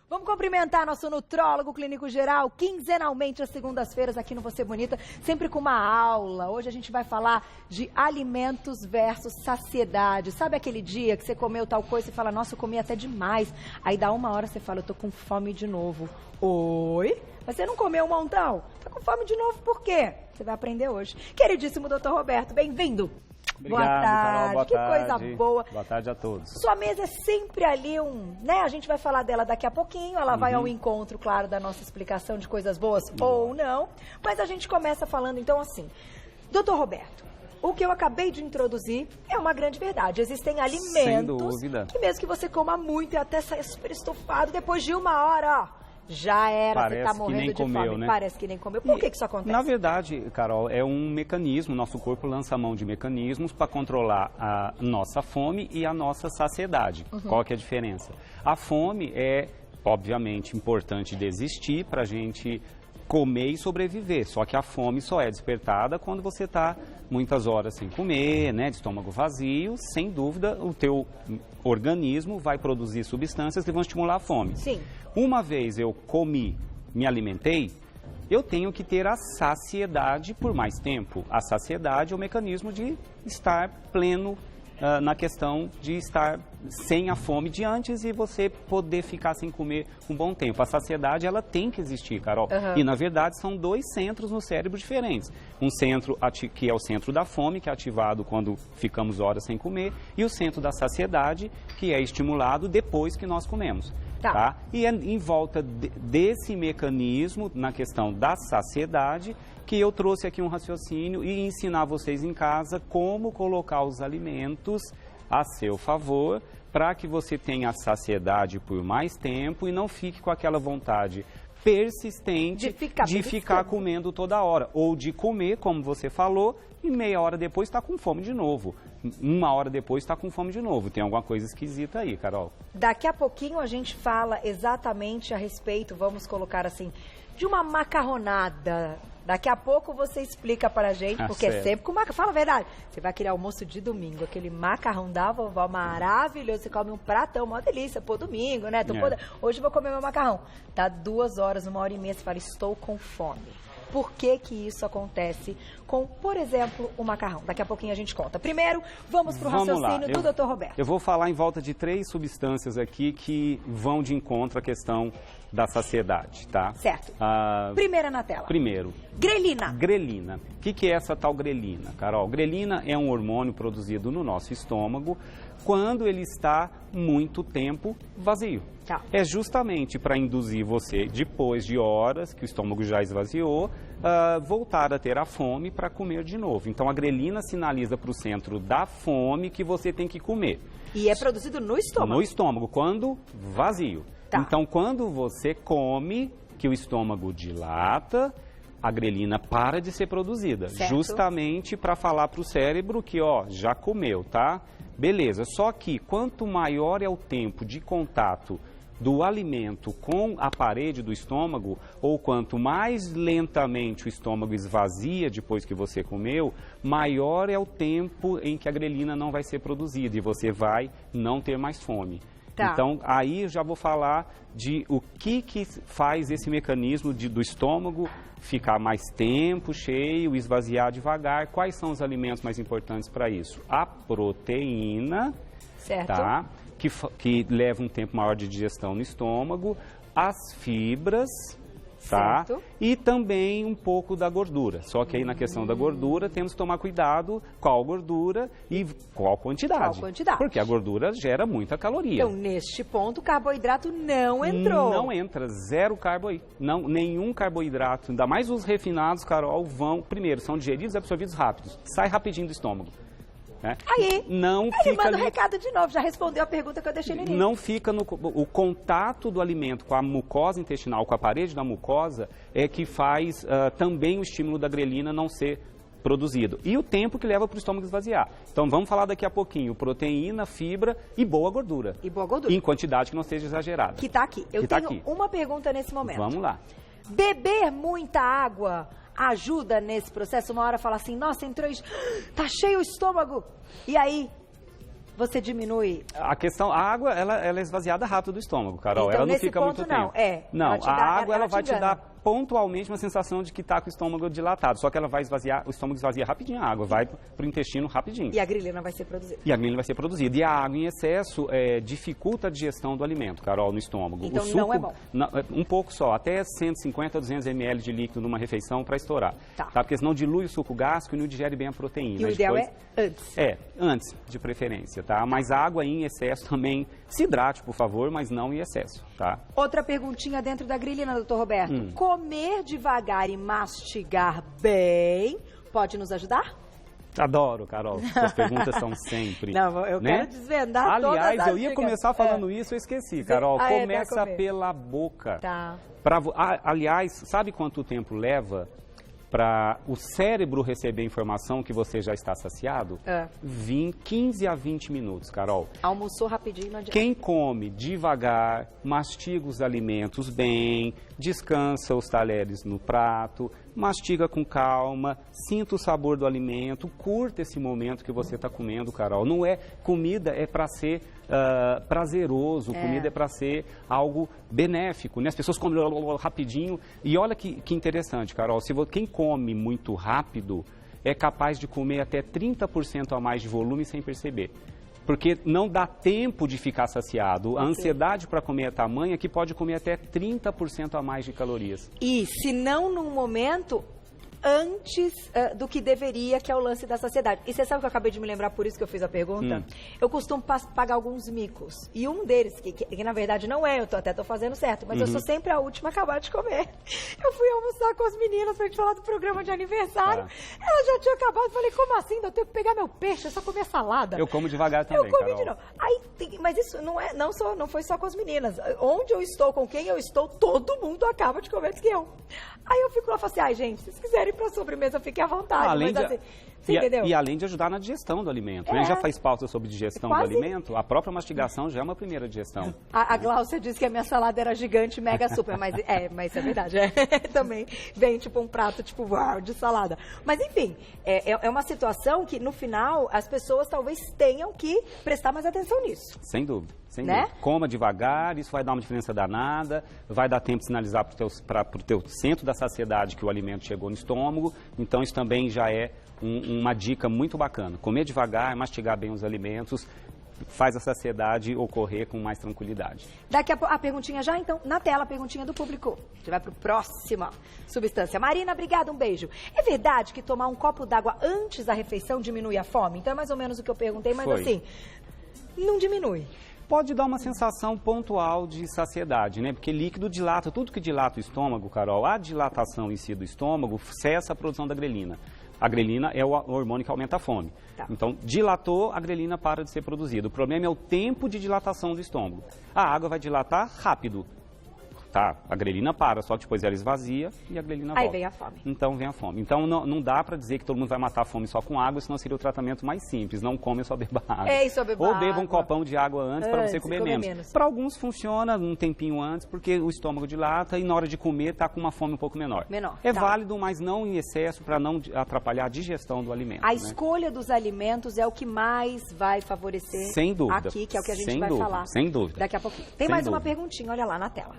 Vamos cumprimentar nosso nutrólogo clínico geral, quinzenalmente às segundas-feiras aqui no Você Bonita, sempre com uma aula. Hoje a gente vai falar de alimentos versus saciedade. Sabe aquele dia que você comeu tal coisa e fala, nossa, eu comi até demais. Aí dá uma hora você fala, eu tô com fome de novo. Oi? Mas você não comeu um montão? Tá com fome de novo por quê? Você vai aprender hoje. Queridíssimo doutor Roberto, bem-vindo. Obrigado, boa tarde, Carol, boa que tarde. Coisa boa. Boa tarde a todos. Sua mesa é sempre ali né? A gente vai falar dela daqui a pouquinho, ela vai ao encontro, claro, da nossa explicação de coisas boas ou não. Mas a gente começa falando então assim, doutor Roberto, o que eu acabei de introduzir é uma grande verdade. Existem alimentos que mesmo que você coma muito e até saia super estufado, depois de uma hora, ó, já era, Parece você tá morrendo de fome. Né? Parece que nem comeu. Por que isso acontece? Na verdade, Carol, é um mecanismo, nosso corpo lança a mão de mecanismos para controlar a nossa fome e a nossa saciedade. Qual que é a diferença? A fome é, obviamente, importante de existir para a gente comer e sobreviver, só que a fome só é despertada quando você está muitas horas sem comer, né, de estômago vazio. Sem dúvida, o teu organismo vai produzir substâncias que vão estimular a fome. Sim. Uma vez eu comi, me alimentei, eu tenho que ter a saciedade por mais tempo. A saciedade é o mecanismo de estar pleno na questão de estar sem a fome de antes e você poder ficar sem comer um bom tempo. A saciedade, ela tem que existir, Carol. E, na verdade, são dois centros no cérebro diferentes. Um centro que é o centro da fome, que é ativado quando ficamos horas sem comer, e o centro da saciedade, que é estimulado depois que nós comemos. Tá? E é em volta desse mecanismo, na questão da saciedade, que eu trouxe aqui um raciocínio e ensinar vocês em casa como colocar os alimentos a seu favor para que você tenha a saciedade por mais tempo e não fique com aquela vontade persistente de ficar comendo toda hora. Ou de comer, como você falou, e meia hora depois está com fome de novo. Uma hora depois está com fome de novo. Tem alguma coisa esquisita aí, Carol. Daqui a pouquinho a gente fala exatamente a respeito, vamos colocar assim, de uma macarronada. Daqui a pouco você explica para a gente, porque é sempre com macarrão. Fala a verdade, você vai querer almoço de domingo, aquele macarrão da vovó maravilhoso, você come um pratão, uma delícia, pô, domingo, né? Hoje eu vou comer meu macarrão. Dá 2 horas, 1h30, você fala, estou com fome. Por que que isso acontece com, por exemplo, o macarrão? Daqui a pouquinho a gente conta. Primeiro, vamos para o raciocínio do Dr. Roberto. Eu vou falar em volta de 3 substâncias aqui que vão de encontro à questão da saciedade, tá? Certo. Primeira na tela. Primeiro. Grelina. Grelina. O que é essa tal grelina, Carol? Grelina é um hormônio produzido no nosso estômago quando ele está muito tempo vazio. Tá. É justamente para induzir você, depois de horas que o estômago já esvaziou, voltar a ter a fome para comer de novo. Então, a grelina sinaliza para o centro da fome que você tem que comer. E é produzido no estômago? No estômago, quando vazio. Tá. Então, quando você come, que o estômago dilata, a grelina para de ser produzida. Certo. Justamente para falar para o cérebro que, ó, já comeu, tá? Beleza. Só que quanto maior é o tempo de contato do alimento com a parede do estômago, ou quanto mais lentamente o estômago esvazia depois que você comeu, maior é o tempo em que a grelina não vai ser produzida e você vai não ter mais fome. Tá. Então, aí eu já vou falar de o que faz esse mecanismo do estômago ficar mais tempo cheio, esvaziar devagar. Quais são os alimentos mais importantes para isso? A proteína, certo, tá? Que leva um tempo maior de digestão no estômago, as fibras, tá? Certo. E também um pouco da gordura. Só que aí na questão da gordura temos que tomar cuidado qual gordura e qual quantidade. Qual quantidade. Porque a gordura gera muita caloria. Então, neste ponto, o carboidrato não entrou. Não entra, zero carbo aí. Não, nenhum carboidrato, ainda mais os refinados, Carol, primeiro, são digeridos e absorvidos rápidos. Sai rapidinho do estômago. Né? Aí, não ele fica manda o recado de novo, já respondeu a pergunta que eu deixei no início. Não fica o contato do alimento com a mucosa intestinal, com a parede da mucosa, é que faz também o estímulo da grelina não ser produzido. E o tempo que leva para o estômago esvaziar. Então vamos falar daqui a pouquinho, proteína, fibra e boa gordura. E boa gordura. Em quantidade que não seja exagerada. Que está aqui. Eu tenho uma pergunta nesse momento. Vamos lá. Beber muita água ajuda nesse processo? Uma hora fala assim, nossa, entrou, tá cheio o estômago. E aí, você diminui? A água, ela é esvaziada rápido do estômago, Carol. Então, ela não fica muito tempo. Não, a água ela vai te dar pontualmente uma sensação de que está com o estômago dilatado. Só que ela vai esvaziar, o estômago esvazia rapidinho a água, vai para o intestino rapidinho. E a grelina vai ser produzida. E a grelina vai ser produzida. E a água em excesso dificulta a digestão do alimento, Carol, no estômago. Então o suco, não é bom? Um pouco só, até 150 a 200 ml de líquido numa refeição para estourar. Tá. Porque senão dilui o suco gástrico e não digere bem a proteína. E o ideal é antes? Antes, de preferência, tá? Mas a água em excesso também, se hidrate, por favor, mas não em excesso, tá? Outra perguntinha dentro da grelina, doutor Roberto. Comer devagar e mastigar bem pode nos ajudar? Adoro, Carol. Suas perguntas são sempre. Não, eu quero desvendar todas as Aliás, eu ia começar falando isso, eu esqueci, Carol. Começa pela boca. Tá. Aliás, sabe quanto tempo leva para o cérebro receber informação que você já está saciado? 15 a 20 minutos, Carol. Almoçou rapidinho, não adianta. Quem come devagar, mastiga os alimentos bem, descansa os talheres no prato, mastiga com calma, sinta o sabor do alimento, curta esse momento que você está comendo, Carol. Não é comida, é para ser prazeroso, comida é para ser algo benéfico, né? As pessoas comem rapidinho e olha que interessante, Carol, quem come muito rápido é capaz de comer até 30% a mais de volume sem perceber. Porque não dá tempo de ficar saciado. A ansiedade para comer é tamanha que pode comer até 30% a mais de calorias. E se não num momento antes do que deveria, que é o lance da saciedade. E você sabe que eu acabei de me lembrar, por isso que eu fiz a pergunta? Eu costumo pagar alguns micos. E um deles, que na verdade não é, eu até tô fazendo certo, mas eu sou sempre a última a acabar de comer. Eu fui almoçar com as meninas pra gente falar do programa de aniversário. Elas já tinham acabado, falei, como assim? Eu tenho que pegar meu peixe, é só comer salada. Eu como devagar também, eu comi de novo. Mas isso não foi só com as meninas. Onde eu estou, com quem eu estou, todo mundo acaba de comer antes que eu. Aí eu fico lá e falo assim, gente, se vocês quiserem para sobremesa, fiquem à vontade. Você entendeu? E além de ajudar na digestão do alimento. Ele já faz pauta sobre digestão do alimento, a própria mastigação já é uma primeira digestão. A Gláucia disse que a minha salada era gigante, mega super, mas é verdade. Também vem tipo um prato tipo uau, de salada. Mas enfim, é uma situação que no final as pessoas talvez tenham que prestar mais atenção nisso. Sem dúvida. Né? Coma devagar, isso vai dar uma diferença danada, vai dar tempo de sinalizar para o teu centro da saciedade que o alimento chegou no estômago, então isso também já é uma dica muito bacana. Comer devagar, mastigar bem os alimentos, faz a saciedade ocorrer com mais tranquilidade. Daqui a perguntinha já, então, na tela, a perguntinha do público. A gente vai para a próxima substância. Marina, obrigada, um beijo. É verdade que tomar um copo d'água antes da refeição diminui a fome? Então é mais ou menos o que eu perguntei, mas assim, não diminui. Pode dar uma sensação pontual de saciedade, né? Porque líquido dilata, tudo que dilata o estômago, Carol, a dilatação em si do estômago cessa a produção da grelina. A grelina é o hormônio que aumenta a fome. Então, dilatou, a grelina para de ser produzida. O problema é o tempo de dilatação do estômago. A água vai dilatar rápido. A grelina para, só depois ela esvazia e a grelina volta. Aí vem a fome. Então vem a fome. Então não dá para dizer que todo mundo vai matar a fome só com água, senão seria o tratamento mais simples. Não come, só beba água. Só beba Ou beba um copão de água antes para você comer menos. Para alguns funciona um tempinho antes, porque o estômago dilata e na hora de comer está com uma fome um pouco menor. É válido, mas não em excesso para não atrapalhar a digestão do alimento. A escolha dos alimentos é o que mais vai favorecer sem dúvida. Aqui, que é o que a gente vai falar. Sem dúvida. Daqui a pouquinho. Tem mais uma perguntinha, olha lá na tela.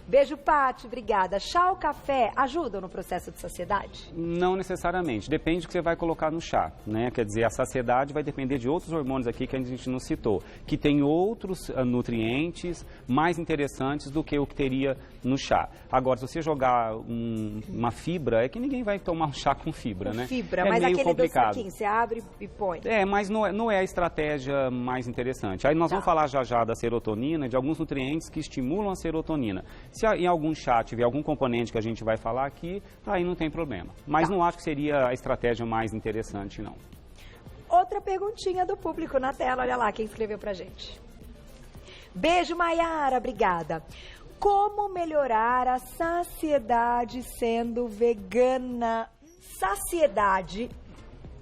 Beijo, Pati, obrigada. Chá ou café ajudam no processo de saciedade? Não necessariamente, depende do que você vai colocar no chá, né? Quer dizer, a saciedade vai depender de outros hormônios aqui que a gente não citou, que tem outros nutrientes mais interessantes do que o que teria no chá. Agora, se você jogar uma fibra, é que ninguém vai tomar um chá com fibra, né? Fibra, mas meio aquele do saquinho, você abre e põe. Mas não é a estratégia mais interessante. Aí nós vamos falar já da serotonina, de alguns nutrientes que estimulam a serotonina. Se em algum chá tiver algum componente que a gente vai falar aqui, aí não tem problema. Mas não acho que seria a estratégia mais interessante, não. Outra perguntinha do público na tela, olha lá quem escreveu pra gente. Beijo, Maiara, obrigada. Como melhorar a saciedade sendo vegana? Saciedade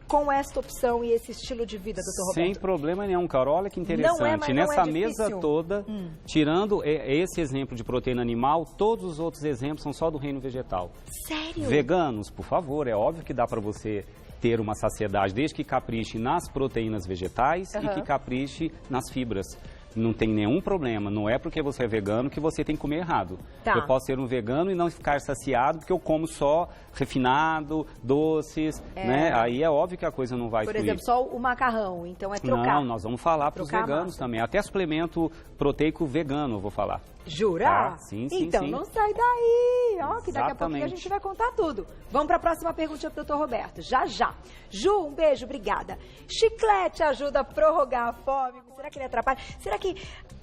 com esta opção e esse estilo de vida, doutor Roberto? Sem problema nenhum, Carol. Olha que interessante. Nessa mesa toda, tirando esse exemplo de proteína animal, todos os outros exemplos são só do reino vegetal. Sério? Veganos, por favor, é óbvio que dá para você ter uma saciedade, desde que capriche nas proteínas vegetais e que capriche nas fibras. Não tem nenhum problema, não é porque você é vegano que você tem que comer errado. Tá. Eu posso ser um vegano e não ficar saciado porque eu como só refinado, doces, né? Aí é óbvio que a coisa não vai Por fluir. exemplo, só o macarrão, então é trocar. Não, nós vamos falar para os veganos também. Até suplemento proteico vegano eu vou falar. Jura? Tá? Sim, então sim. não sai daí, ó, que daqui a Exatamente. pouquinho a gente vai contar tudo. Vamos para a próxima pergunta do Dr. Roberto, já já. Ju, um beijo, obrigada. Chiclete ajuda a prorrogar a fome? Será que ele atrapalha? Será que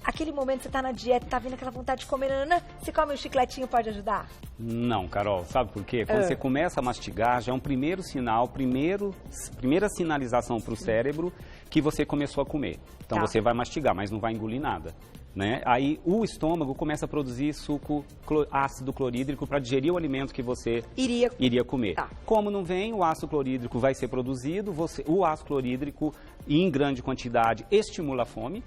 aquele momento que você tá na dieta, tá vindo aquela vontade de comer, você come um chicletinho, pode ajudar? Não, Carol, sabe por quê? Quando você começa a mastigar, já é um primeiro sinal, primeira sinalização para o cérebro que você começou a comer. Então você vai mastigar, mas não vai engolir nada. Né? Aí o estômago começa a produzir suco ácido clorídrico para digerir o alimento que você iria comer. Tá. Como não vem, o ácido clorídrico vai ser produzido, o ácido clorídrico em grande quantidade estimula a fome.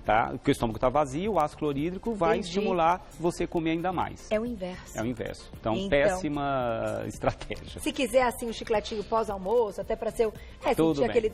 Tá? Porque o estômago está vazio, o ácido clorídrico vai estimular você comer ainda mais. É o inverso. É o inverso. Então péssima estratégia. Se quiser, assim, o chicletinho pós-almoço, até para ser o... Tudo bem.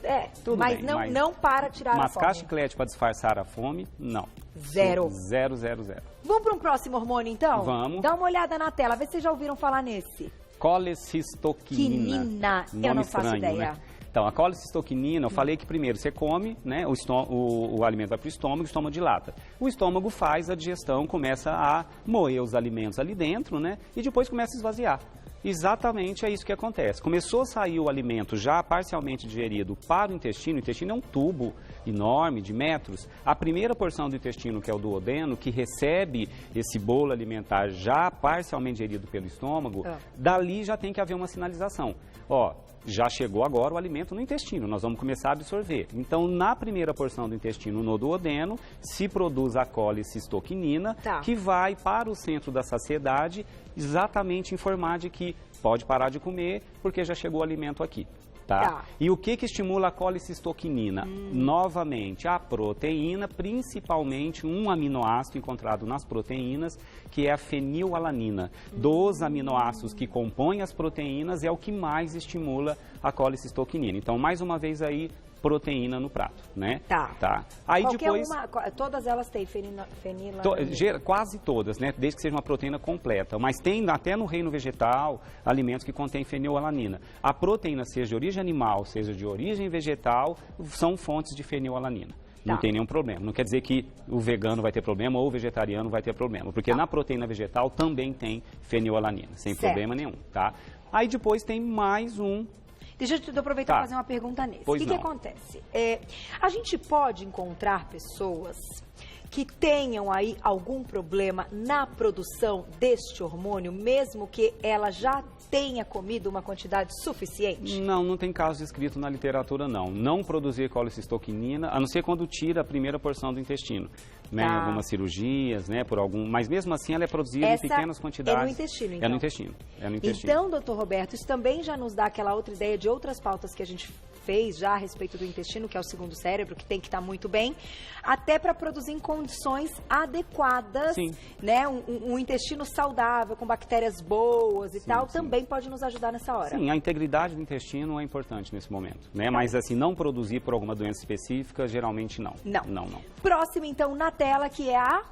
Mas não para tirar a fome. Mascar chiclete para disfarçar a fome, não. Zero. Zero, zero, zero. Vamos para um próximo hormônio, então? Vamos. Dá uma olhada na tela, vê se vocês já ouviram falar nesse. Colecistoquinina. Eu não faço estranho, ideia. Né? Então, a colecistoquinina, eu falei que primeiro você come, né, o alimento vai para o estômago dilata. O estômago faz a digestão, começa a moer os alimentos ali dentro, né, e depois começa a esvaziar. Exatamente é isso que acontece. Começou a sair o alimento já parcialmente digerido para o intestino é um tubo enorme de metros. A primeira porção do intestino, que é o duodeno, que recebe esse bolo alimentar já parcialmente digerido pelo estômago, dali já tem que haver uma sinalização. Ó, já chegou agora o alimento no intestino, nós vamos começar a absorver. Então, na primeira porção do intestino, no duodeno, se produz a colecistoquinina, que vai para o centro da saciedade exatamente informar de que pode parar de comer porque já chegou o alimento aqui. Tá? E o que estimula a colecistoquinina? Novamente, a proteína, principalmente um aminoácido encontrado nas proteínas, que é a fenilalanina. Dos aminoácidos que compõem as proteínas, é o que mais estimula a colecistoquinina. Então, mais uma vez aí, proteína no prato, né? Tá. Aí depois... todas elas têm fenilalanina? Quase todas, né? Desde que seja uma proteína completa. Mas tem até no reino vegetal alimentos que contêm fenilalanina. A proteína, seja de origem animal, seja de origem vegetal, são fontes de fenilalanina. Não tem nenhum problema. Não quer dizer que o vegano vai ter problema ou o vegetariano vai ter problema. Porque na proteína vegetal também tem fenilalanina, sem problema nenhum, tá? Aí depois tem mais um... Deixa eu aproveitar para fazer uma pergunta nesse. O que acontece? A gente pode encontrar pessoas que tenham aí algum problema na produção deste hormônio, mesmo que ela já tenha comido uma quantidade suficiente? Não tem caso descrito na literatura, não. Não produzir colecistoquinina, a não ser quando tira a primeira porção do intestino. Né, em algumas cirurgias, né, mas mesmo assim ela é produzida em pequenas quantidades. É no intestino, então? É no intestino. Então, doutor Roberto, isso também já nos dá aquela outra ideia de outras pautas que a gente fez já a respeito do intestino, que é o segundo cérebro, que tem que estar muito bem, até para produzir em condições adequadas, né, um intestino saudável, com bactérias boas e tal, também pode nos ajudar nessa hora. Sim, a integridade do intestino é importante nesse momento, né, mas assim, não produzir por alguma doença específica, geralmente não. Não. Próximo, então, na tela, que é a...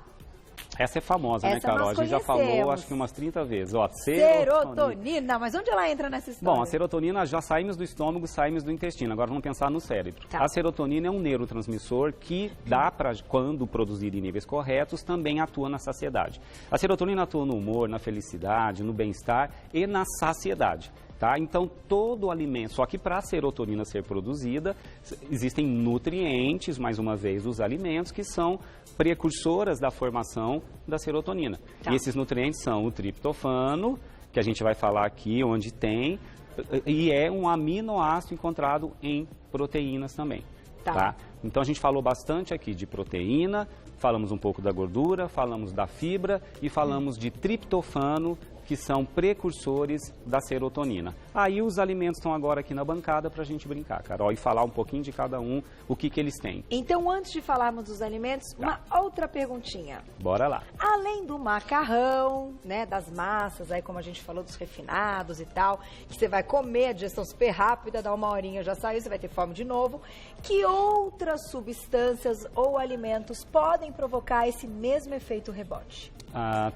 Essa é famosa, né, Carol? A gente já falou, acho que umas 30 vezes. Ó, serotonina. Mas onde ela entra nessa história? Bom, a serotonina, já saímos do estômago, saímos do intestino. Agora vamos pensar no cérebro. A serotonina é um neurotransmissor que dá para, quando produzido em níveis corretos, também atua na saciedade. A serotonina atua no humor, na felicidade, no bem-estar e na saciedade. Tá? Então, todo alimento, só que para a serotonina ser produzida, existem nutrientes, mais uma vez, dos alimentos, que são precursoras da formação da serotonina. E esses nutrientes são o triptofano, que a gente vai falar aqui, onde tem, e é um aminoácido encontrado em proteínas também. Tá? Então a gente falou bastante aqui de proteína, falamos um pouco da gordura, falamos da fibra e falamos de triptofano, que são precursores da serotonina. Aí os alimentos estão agora aqui na bancada para a gente brincar, Carol, e falar um pouquinho de cada um, o que eles têm. Então, antes de falarmos dos alimentos, uma outra perguntinha. Bora lá. Além do macarrão, né, das massas, aí como a gente falou, dos refinados e tal, que você vai comer, a digestão super rápida, dá uma horinha, já saiu, você vai ter fome de novo, que outras substâncias ou alimentos podem provocar esse mesmo efeito rebote?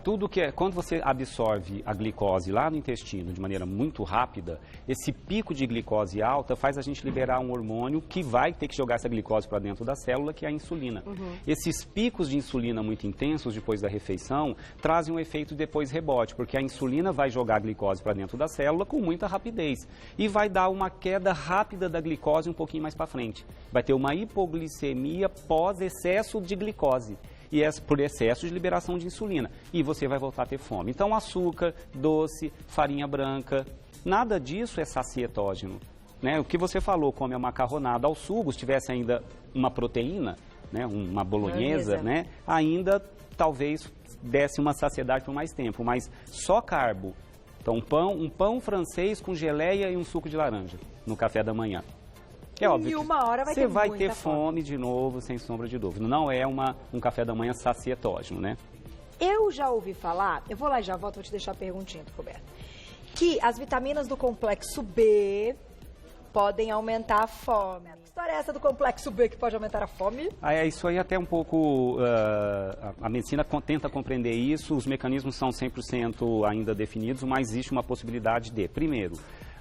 Tudo que é, quando você absorve a glicose lá no intestino de maneira muito rápida, esse pico de glicose alta faz a gente liberar um hormônio que vai ter que jogar essa glicose para dentro da célula, que é a insulina. Esses picos de insulina muito intensos depois da refeição trazem um efeito depois rebote, porque a insulina vai jogar a glicose para dentro da célula com muita rapidez e vai dar uma queda rápida da glicose um pouquinho mais para frente. Vai ter uma hipoglicemia pós excesso de glicose. E é por excesso de liberação de insulina. E você vai voltar a ter fome. Então, açúcar, doce, farinha branca, nada disso é sacietógeno. Né? O que você falou, come a macarronada ao sugo, se tivesse ainda uma proteína, né? Uma bolonhesa, né? Ainda talvez desse uma saciedade por mais tempo. Mas só carbo. Então, um pão francês com geleia e um suco de laranja no café da manhã. É óbvio e uma hora você vai ter fome de novo, sem sombra de dúvida. Não é um café da manhã sacietógeno, né? Eu já ouvi falar, eu vou lá e já volto, vou te deixar a perguntinha, Roberto, que as vitaminas do complexo B podem aumentar a fome. Que história é essa do complexo B que pode aumentar a fome? Isso aí até um pouco, a medicina tenta compreender isso, os mecanismos são 100% ainda definidos, mas existe uma possibilidade de, primeiro,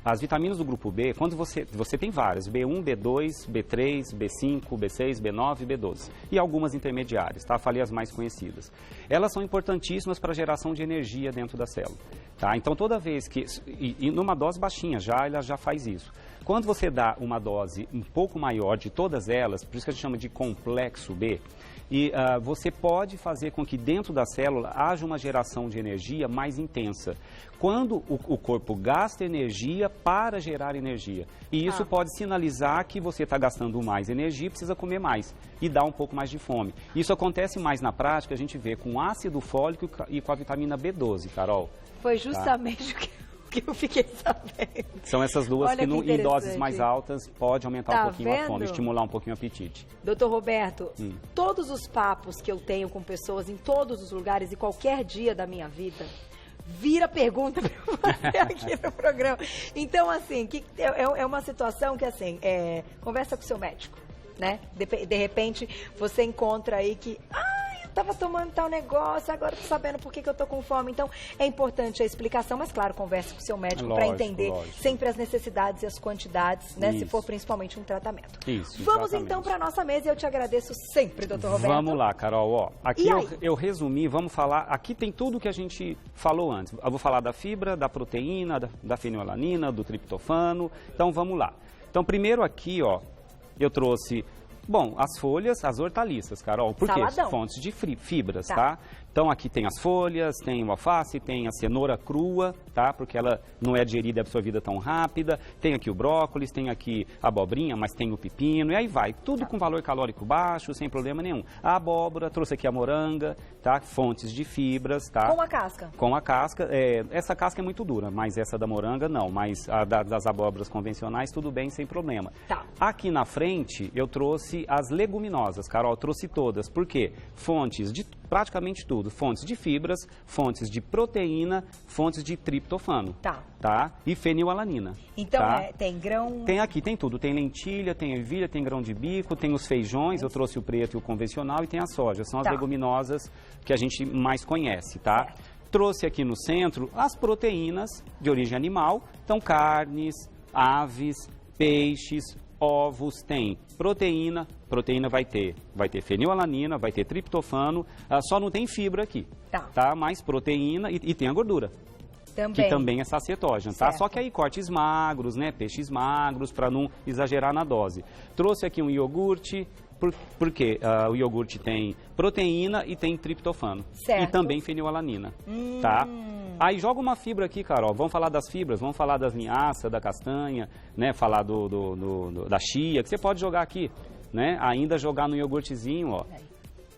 as vitaminas do grupo B, quando você tem várias, B1, B2, B3, B5, B6, B9 e B12. E algumas intermediárias, tá? Falei as mais conhecidas. Elas são importantíssimas para a geração de energia dentro da célula. Tá? Então, toda vez que... E numa dose baixinha, ela já faz isso. Quando você dá uma dose um pouco maior de todas elas, por isso que a gente chama de complexo B, e você pode fazer com que dentro da célula haja uma geração de energia mais intensa. Quando o corpo gasta energia para gerar energia. E isso pode sinalizar que você está gastando mais energia e precisa comer mais. E dá um pouco mais de fome. Isso acontece mais na prática, a gente vê com ácido fólico e com a vitamina B12, Carol. Foi justamente o que eu fiquei sabendo. São essas duas que em doses mais altas pode aumentar um pouquinho a fome, estimular um pouquinho o apetite. Doutor Roberto, todos os papos que eu tenho com pessoas em todos os lugares e qualquer dia da minha vida, vira pergunta para eu fazer aqui no programa. Então, assim, é uma situação que, assim, conversa com o seu médico, né? De repente, você encontra aí que... Estava tomando tal negócio, agora tô sabendo por que eu tô com fome. Então, é importante a explicação, mas claro, converse com o seu médico para entender sempre as necessidades e as quantidades, né? Se for principalmente um tratamento. Isso, vamos então para a nossa mesa e eu te agradeço sempre, doutor Roberto. Vamos lá, Carol. Aqui eu resumi, vamos falar, aqui tem tudo que a gente falou antes. Eu vou falar da fibra, da proteína, da fenilalanina, do triptofano. Então, vamos lá. Então, primeiro aqui, eu trouxe... Bom, as folhas, as hortaliças, Carol, por quê? Fontes de fibras, tá? Então, aqui tem as folhas, tem o alface, tem a cenoura crua, tá? Porque ela não é digerida e absorvida tão rápida. Tem aqui o brócolis, tem aqui a abobrinha, mas tem o pepino, e aí vai. Tudo com valor calórico baixo, sem problema nenhum. A abóbora, trouxe aqui a moranga, tá? Fontes de fibras, tá? Com a casca? Com a casca. Essa casca é muito dura, mas essa da moranga não. Mas a das abóboras convencionais, tudo bem, sem problema. Tá. Aqui na frente, eu trouxe as leguminosas, Carol, trouxe todas. Por quê? Fontes de praticamente tudo. Fontes de fibras, fontes de proteína, fontes de triptofano. Tá? E fenilalanina. Então, tem grão... Tem tudo. Tem lentilha, tem ervilha, tem grão de bico, tem os feijões, eu trouxe o preto e o convencional, e tem a soja. São as leguminosas que a gente mais conhece, tá? Trouxe aqui no centro as proteínas de origem animal. Então, carnes, aves, peixes, ovos, tem proteína vai ter fenilalanina, vai ter triptofano, só não tem fibra aqui, tá? Mais proteína e tem a gordura, que também é sacietógena, tá? Só que aí cortes magros, né, peixes magros, para não exagerar na dose. Trouxe aqui um iogurte, porque o iogurte tem proteína e tem triptofano, e também fenilalanina, tá? Aí joga uma fibra aqui, Carol. Vamos falar das fibras, vamos falar das linhaças, da castanha, né? Falar da chia, que você pode jogar aqui. né? Ainda jogar no iogurtezinho, ó.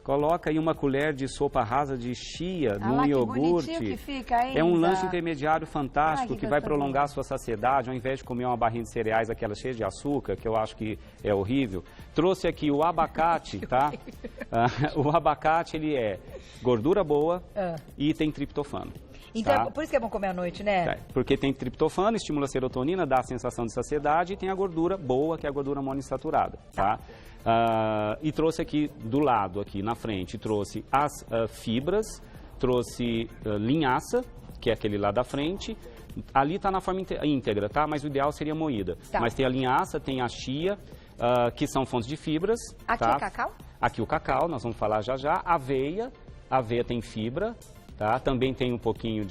Coloca aí uma colher de sopa rasa de chia num iogurte. Que fica, hein, é um lanche intermediário fantástico que vai prolongar a sua saciedade, ao invés de comer uma barrinha de cereais, aquela cheia de açúcar, que eu acho que é horrível. Trouxe aqui o abacate, tá? O abacate, ele é gordura boa e tem triptofano. Então, tá? Por isso que é bom comer à noite, né? Porque tem triptofano, estimula a serotonina, dá a sensação de saciedade, e tem a gordura boa, que é a gordura monoinsaturada, tá? E trouxe aqui do lado, aqui na frente, trouxe as fibras, trouxe linhaça, que é aquele lá da frente. Ali está na forma íntegra, tá? Mas o ideal seria moída. Tá. Mas tem a linhaça, tem a chia, que são fontes de fibras. Aqui tá? É cacau? Aqui o cacau, nós vamos falar já já. Aveia tem fibra. Tá? Também tem um pouquinho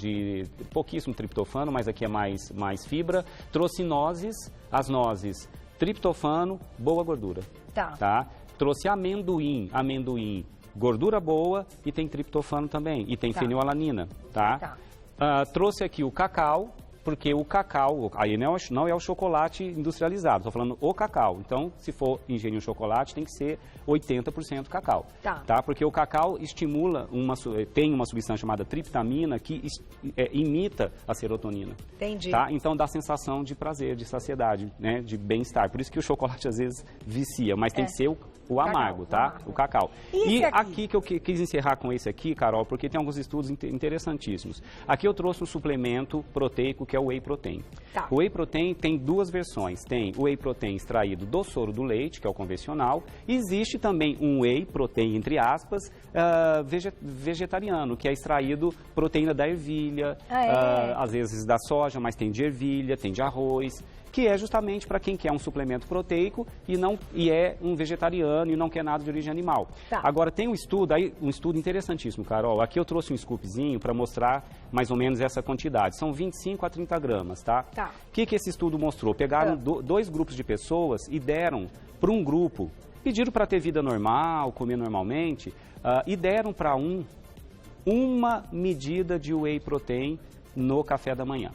pouquíssimo triptofano, mas aqui é mais fibra. Trouxe nozes, as nozes, triptofano, boa gordura. Tá? Trouxe amendoim, gordura boa e tem triptofano também. E tem fenilalanina, tá? Trouxe aqui o cacau, porque o cacau, aí não é o chocolate industrializado, estou falando o cacau. Então, se for ingerir um chocolate, tem que ser 80% cacau. Tá? Porque o cacau estimula, tem uma substância chamada triptamina que imita a serotonina. Entendi. Tá? Então, dá sensação de prazer, de saciedade, né? De bem-estar. Por isso que o chocolate, às vezes, vicia, mas tem que ser o amargo, tá? O cacau. E aqui que eu quis encerrar com esse aqui, Carol, porque tem alguns estudos interessantíssimos. Aqui eu trouxe um suplemento proteico que é o Whey Protein. O Whey Protein tem duas versões. Tem o Whey Protein extraído do soro do leite, que é o convencional. Existe também um Whey Protein, entre aspas, vegetariano, que é extraído proteína da ervilha, às vezes da soja, mas tem de ervilha, tem de arroz, que é justamente para quem quer um suplemento proteico e é um vegetariano e não quer nada de origem animal. Agora, tem um estudo interessantíssimo, Carol. Aqui eu trouxe um scoopzinho para mostrar mais ou menos essa quantidade. São 25 a 30 gramas, tá? O que esse estudo mostrou? Pegaram dois grupos de pessoas e deram para um grupo, pediram para ter vida normal, comer normalmente, e deram para uma medida de Whey Protein no café da manhã.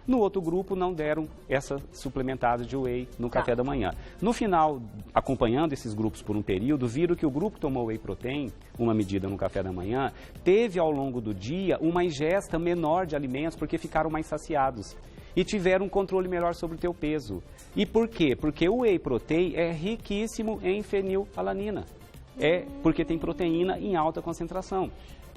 No outro grupo, não deram essa suplementada de Whey no café da manhã. No final, acompanhando esses grupos por um período, viram que o grupo que tomou Whey Protein, uma medida no café da manhã, teve ao longo do dia uma ingesta menor de alimentos porque ficaram mais saciados e tiveram um controle melhor sobre o teu peso. E por quê? Porque o Whey Protein é riquíssimo em fenilalanina. Porque tem proteína em alta concentração.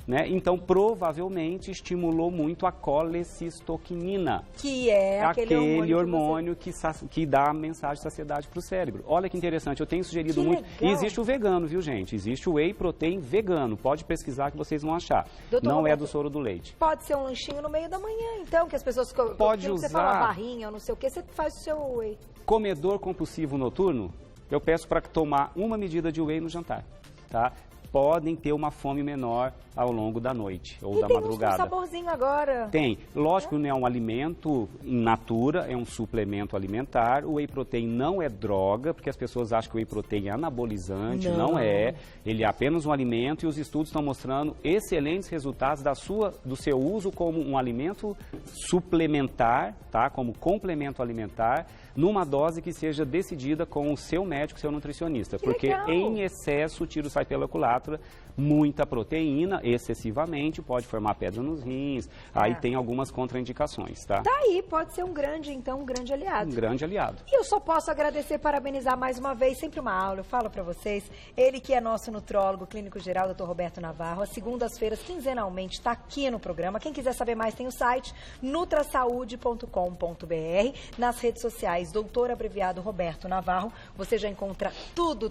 Né? Então, provavelmente, estimulou muito a colecistoquinina. Que é aquele hormônio que dá a mensagem de saciedade para o cérebro. Olha que interessante, eu tenho sugerido muito. E existe o vegano, viu, gente? Existe o Whey Protein vegano. Pode pesquisar que vocês vão achar. Doutor não Roberto, é do soro do leite. Pode ser um lanchinho no meio da manhã, então, que as pessoas... Pode usar... Você fala barrinha ou não sei o que, você faz o seu Whey. Comedor compulsivo noturno, eu peço para tomar uma medida de Whey no jantar, tá? Podem ter uma fome menor ao longo da noite ou da madrugada. Tem um saborzinho agora. Tem. Lógico, não é um alimento in natura, é um suplemento alimentar. O Whey Protein não é droga, porque as pessoas acham que o Whey Protein é anabolizante. Não é. Ele é apenas um alimento e os estudos estão mostrando excelentes resultados do seu uso como um alimento suplementar, tá? Como complemento alimentar, numa dose que seja decidida com o seu médico, seu nutricionista. Porque em excesso o tiro sai pela culatra. Muita proteína, excessivamente, pode formar pedra nos rins, aí tem algumas contraindicações, tá? Daí pode ser um grande aliado. Um grande aliado. E eu só posso agradecer, parabenizar mais uma vez, sempre uma aula, eu falo pra vocês, ele que é nosso nutrólogo, clínico geral, Dr. Roberto Navarro, às segundas-feiras, quinzenalmente, está aqui no programa. Quem quiser saber mais, tem o site nutrasaude.com.br, nas redes sociais, doutor abreviado Roberto Navarro, você já encontra tudo.